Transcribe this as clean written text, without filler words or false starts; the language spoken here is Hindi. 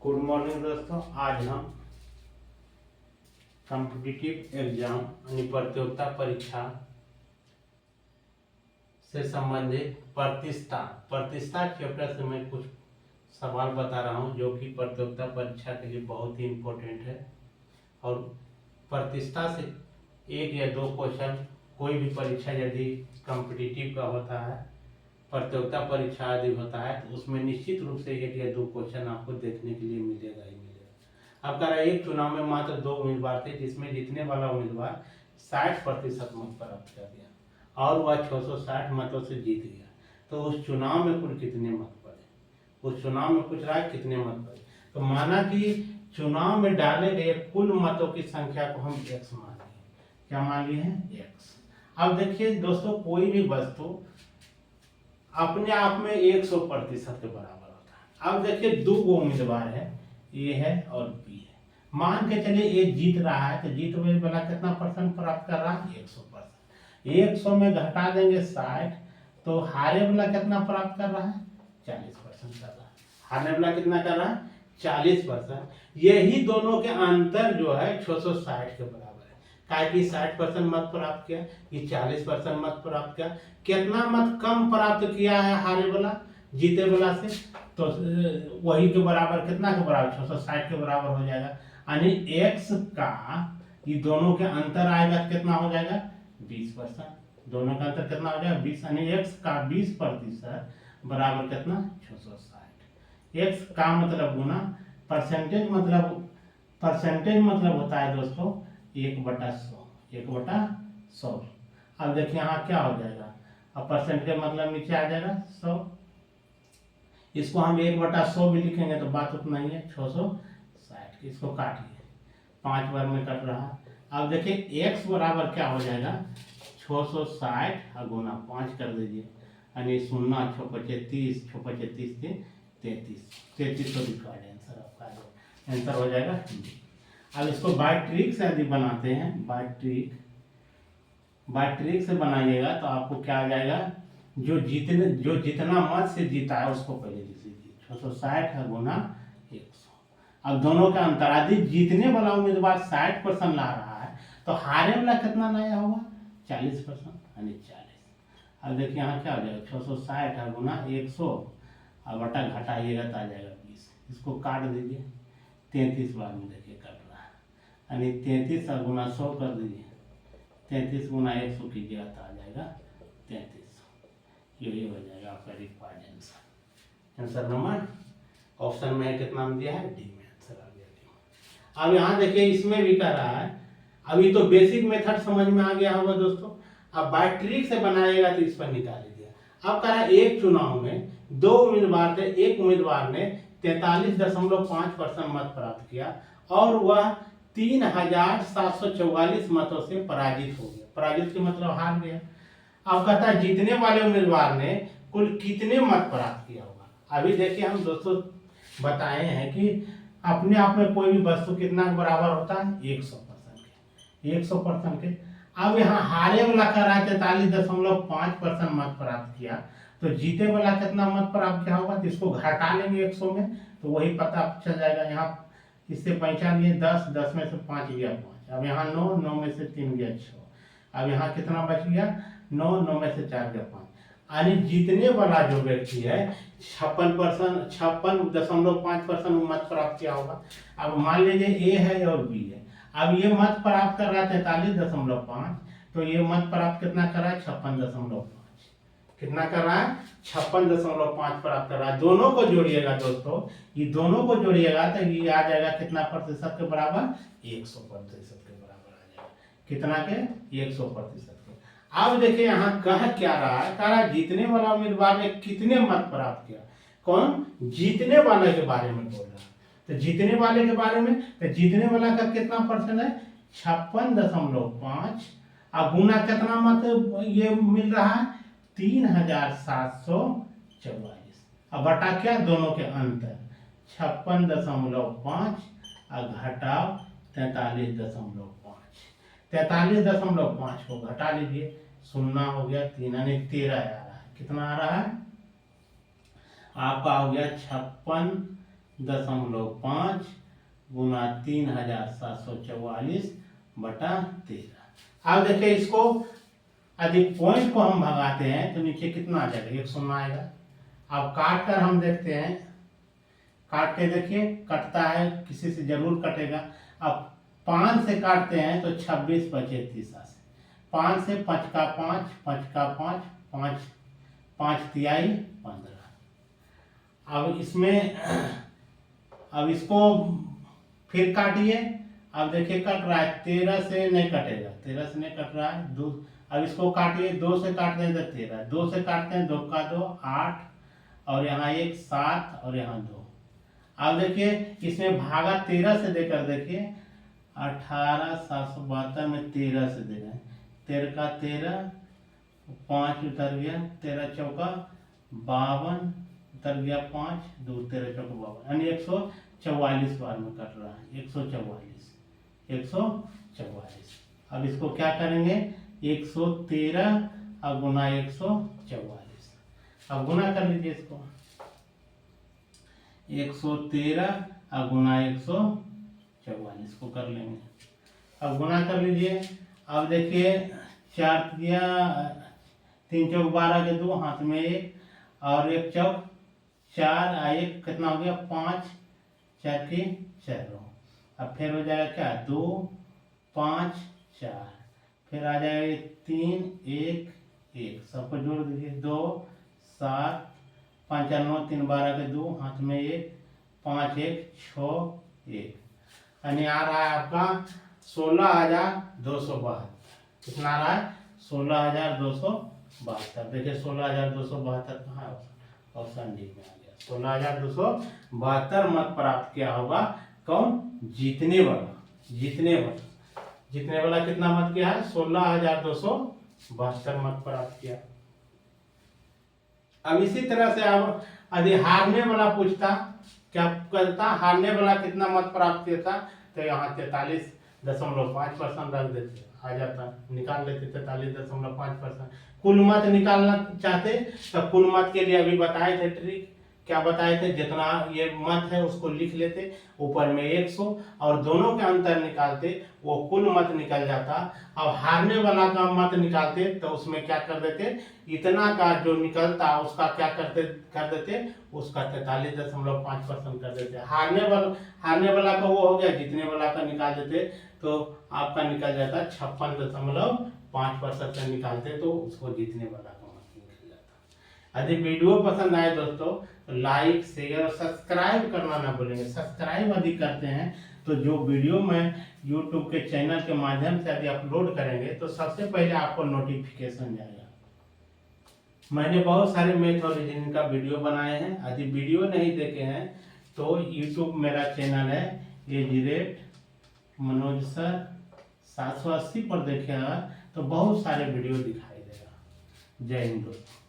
गुड मॉर्निंग दोस्तों। आज हम कॉम्पिटिटिव एग्जाम यानी प्रतियोगिता परीक्षा से संबंधित प्रतिष्ठा चैप्टर से मैं कुछ सवाल बता रहा हूं जो कि प्रतियोगिता परीक्षा के लिए बहुत ही इम्पोर्टेंट है। और प्रतिष्ठा से एक या दो क्वेश्चन कोई भी परीक्षा यदि कॉम्पिटिटिव का होता है, प्रतियोगिता परीक्षा आदि होता है, तो उसमें निश्चित रूप से एक या दो क्वेश्चन आपको देखने के लिए मिलेगा ही मिलेगा। अब कह रहा है एक चुनाव में मात्र 2 उम्मीदवार थे जिसमें जीतने वाला उम्मीदवार 60% मत प्राप्त कर गया और वह 660 मतों से जीत गया। तो उस चुनाव में कुल कितने मत पड़े? उस चुनाव में पूछ रहा है कितने मत पड़े। तो माना कि चुनाव में डाले गए कुल मतों की संख्या को हम x मान लिए। क्या मान लिए हैं? x। अब देखिए दोस्तों, कोई भी वस्तु अपने आप में 100% के बराबर होता है। अब देखिए दो उम्मीदवार है, ए है और बी है। मान के चलिए ए जीत रहा है, तो जीत वाला कितना परसेंट प्राप्त कर रहा है? 100%। 100 में घटा देंगे 60, तो हारे वाला कितना प्राप्त कर रहा है? 40% कर रहा है। हारने वाला कितना कर रहा है? 40%। यही दोनों के अंतर जो है 660 के बराबर है। काहे कि 60% मत प्राप्त किया, ये 40% मत प्राप्त किया। कितना मत कम प्राप्त किया है हारे वाला जीते वाला से? तो वही के बराबर, कितना के बराबर? 660 के बराबर हो जाएगा। यानी x का ये दोनों के अंतर आएगा, कितना हो जाएगा? 20%। दोनों का अंतर कितना हो जाएगा? 20। यानी x का 20% बराबर कितना? 660। x का मतलब गुना परसेंटेज, मतलब होता है दोस्तों 1/100। 1/100। अब देखिए यहाँ क्या हो जाएगा, अब परसेंटेज मतलब नीचे आ जाएगा 100। इसको हम 1/100 भी लिखेंगे तो बात उतना ही है, 660। इसको काटिए, 5 बार में कट रहा है। अब देखिए x बराबर क्या हो जाएगा? 660 और गुना 5 कर दीजिए, यानी 0 6 25 6 25 33 33 रिकॉर्ड आंसर आपका आंसर हो जाएगा। अब इसको बाय ट्रिक से यदि बनाते हैं, बाय ट्रिक से बनाइएगा तो आपको क्या आ जाएगा? जो जितना मत से जीता है उसको पहले लिख लीजिए, 660 गुना 100। अब दोनों का अंतर, यदि जीतने वाला उम्मीदवार 60% ला रहा है तो हारे वाला कितना लाया होगा? 40%, यानी 40। अब देखिए यहाँ क्या हो जाएगा? 660 गुना 100 और बटा घटाइएगा तो आ जाएगा 20। इसको काट दीजिए, 33 बार में देखिए कट रहा है, यानी 33 गुना 100 कर दीजिए, 33 गुना 100 कीजिएगा तो आ जाएगा 3300। यही हो जाएगा आपका required answer. Answer number option में कितना दिया है? डी में आंसर आ गया डी। अब यहाँ देखिए इसमें भी कह रहा है, अभी तो बेसिक मेथड समझ में आ गया होगा दोस्तों। अब बाय ट्रिक से बनाएगा तो इस पर निकाल लीजिए। अब कह रहा है एक चुनाव में 2 उम्मीदवार थे, एक उम्मीदवार ने 43.5% मत प्राप्त किया और वह 3744 मतों से पराजित हो गया। पराजित के मतलब हार गया। अब कहता है जीतने वाले उम्मीदवार ने कुल कितने मत प्राप्त किया होगा। अभी देखिए हम दोस्तों बताए हैं कि अपने आप में कोई भी वस्तु कितना बराबर होता है? 100% के। 100% के। अब यहाँ हारे वाला कह रहा है 43.5% मत प्राप्त किया, तो जीते वाला कितना मत प्राप्त किया होगा? तो इसको घटा लेंगे 100 में तो वही पता चल जाएगा। यहाँ इससे पहचान लिए 10, 10 में से 5 गया 5। अब यहाँ 9, 9 में से 3 गया 6। अब यहाँ कितना बच गया? 9, 9 में से 4 गया 5। यानी जीतने वाला जो व्यक्ति है 56.5% मत प्राप्त किया होगा। अब मान लीजिए ए है और बी है। अब ये मत प्राप्त कर रहा है 43.5, तो ये मत प्राप्त कितना कर रहा है? 56.5। कितना कर रहा है? 56.5 प्राप्त कर रहा है। दोनों को जोड़िएगा दोस्तों, ये दोनों को जोड़िएगा तो ये आ जाएगा कितना प्रतिशत के बराबर? 100% के बराबर आ जाएगा। कितना के? 100% के। अब देखिए यहाँ कह क्या रहा है? कह रहा है जीतने वाला उम्मीदवार ने कितने मत प्राप्त किया। कौन? जीतने वाले के बारे में बोल रहा है। तो जीतने वाले के बारे में, तो जीतने वाला का कितना परसेंट है? 56.5 और गुना कितना मत ये मिल रहा है? 3744। अब बटा क्या? दोनों के अंतर 56.5 और घटाओ 43.5। 43.5 को घटा लीजिए, 0 हो गया 3, यानी 13 आ रहा है। कितना आ रहा है? आपका हो गया 56 0.5 गुना 3744/13। अब देखिए इसको यदि पॉइंट को हम भगाते हैं तो नीचे कितना आ जाएगा, 1 शून्य आएगा। अब काट कर हम देखते हैं, काट के देखिए कटता है, किसी से जरूर कटेगा। अब 5 से काटते हैं तो 26 बचे 30 से, 5 से 5 का 5, 5 का 5, 5 5 तिहाई 15। अब इसमें अब इसको फिर काटिए। अब देखिए कट रहा है, 13 से नहीं कटेगा, 13 से नहीं कट रहा है। दो, अब इसको काटिए, 2 से काटते हैं तो 13, 2 से काटते हैं 2 का 2 8, और यहाँ 1 7 और यहाँ 2। अब देखिए इसमें भागा 13 से देकर देखिए 18,772 में 13 से दे रहे हैं, 13 का 13, 5 उतर गया, 13 चौका 52 उतर गया, 5 2 13 चौका 52, यानी 144 बार में कट रहा है, 144। अब इसको क्या करेंगे, 113 और गुना 144। अब गुना कर लीजिए इसको, 113 और गुना 144 को कर लेंगे। अब गुना कर लीजिए। अब देखिए 4 दिया, 3 चौक 12 के 2, हाथ में 1 और 1 चौक 4, 1 कितना हो गया 5, 4 की 4। अब फिर हो जाएगा क्या 2 5 4, फिर आ जाएगा 3 1 1, सबको जोड़ दीजिए 2 7 5 9 3 12 के 2, हाथ में 1 5 1 6 1, यानी आ रहा है आपका 16,272। कितना आ रहा है 16,272। देखिए 16,272 कहाँ है, ऑप्शन डी में आ गया। 16,272 मत प्राप्त किया होगा कौन, जीतने वाला कितना मत किया है, 16,272 मत प्राप्त किया। अब इसी तरह से अब यदि हारने वाला पूछता, क्या करता, हारने वाला कितना मत प्राप्त किया था, तो यहाँ 43.5% रख देते, आ जाता, निकाल लेते 43.5%। कुल मत निकालना चाहते तो कुल मत के लिए अभी बताए थे ट्रिक, क्या बताए थे, जितना ये मत है उसको लिख लेते, ऊपर में 100 और दोनों के अंतर निकालते, वो कुल मत निकल जाता। अब हारने वाला का मत निकालते तो उसमें क्या कर देते, इतना का जो निकलता उसका क्या कर देते, उसका 43.5% कर देते। हारने वाला का वो हो गया, जीतने वाला का निकाल देते तो आपका निकल जाता 56.5% से निकालते तो उसको जीतने वाला का मत निकल जाता। यदि वीडियो पसंद आए दोस्तों तो लाइक शेयर और सब्सक्राइब करना ना भूलेंगे। सब्सक्राइब यदि करते हैं तो जो वीडियो में यूट्यूब के चैनल के माध्यम से यदि अपलोड करेंगे तो सबसे पहले आपको नोटिफिकेशन जाएगा। मैंने बहुत सारे मैथ और रीजनिंग का वीडियो बनाए हैं, यदि वीडियो नहीं देखे हैं तो यूट्यूब मेरा चैनल है मनोज सर 780 पर देखिएगा तो बहुत सारे वीडियो दिखाई देगा। जय हिंद दोस्तों।